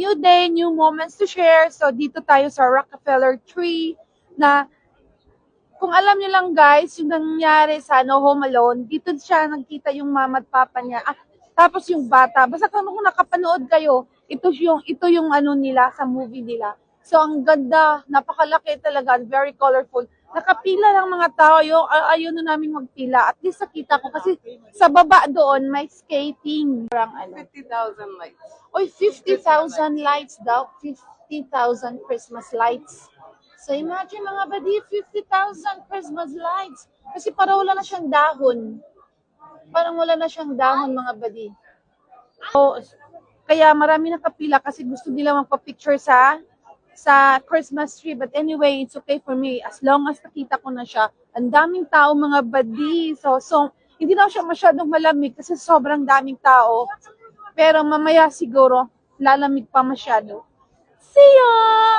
New day, new moments to share. So, dito tayo sa Rockefeller Tree na kung alam niyo lang guys, yung nangyari sa Home Alone, dito siya nagkita yung mama at papa niya. Tapos yung bata. Basta kung nakapanood kayo, ito yung ano nila sa movie nila. So, ang ganda, napakalaki talaga, very colorful. Nakapila lang mga tao, ayaw na namin magpila. At least nakita ko kasi sa baba doon may skating. Parang ano. 50,000 lights. Oy, 50,000 lights daw. 50,000 Christmas lights. So imagine mga badi, 50,000 Christmas lights. Kasi parang wala na siyang dahon. Parang wala na siyang dahon mga badi. So, kaya marami nakapila kasi gusto nila magpa-picture sa Christmas tree. But anyway, it's okay for me. As long as nakita ko na siya. Ang daming tao mga badi. So hindi na siya masyadong malamig kasi sobrang daming tao. Pero mamaya siguro, lalamig pa masyado. See ya!